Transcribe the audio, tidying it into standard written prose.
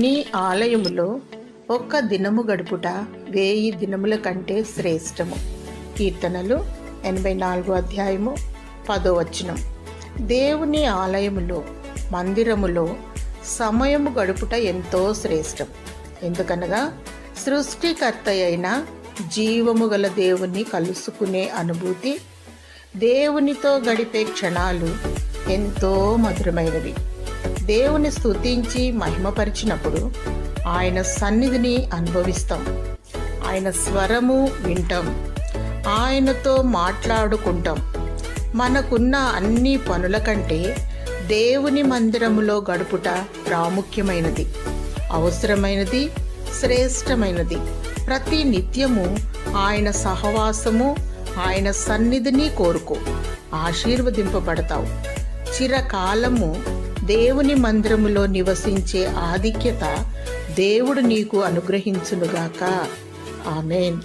నీ ఆలయములో ఒక్క దినము గడుపుట 1000 దినముల కంటే శ్రేష్టము. కీర్తనలు 84:10. దేవుని ఆలయములో, మందిరములో సమయము గడుపుట ఎంతో శ్రేష్టం. ఎందుకనగా సృష్టికర్త అయిన జీవము గల దేవుని కలుసుకునే అనుభూతి, దేవునితో గడిపే క్షణాలు ఎంతో మధురమైనవి. దేవుని స్తుతించి మహిమపరిచినప్పుడు ఆయన సన్నిధిని అనుభవిస్తాం. ఆయన స్వరము వింటాం, ఆయనతో మాట్లాడుకుంటాం. మనకున్న అన్ని పనుల కంటే దేవుని మందిరములో గడుపుట ప్రాముఖ్యమైనది, అవసరమైనది, శ్రేష్టమైనది. ప్రతి నిత్యము ఆయన సహవాసము, ఆయన సన్నిధిని కోరుకో, ఆశీర్వదింపబడతావు. చిరకాలము దేవుని మందిరములో నివసించే ఆధిక్యత దేవుడు నీకు అనుగ్రహించునుగాక. ఆమేన్.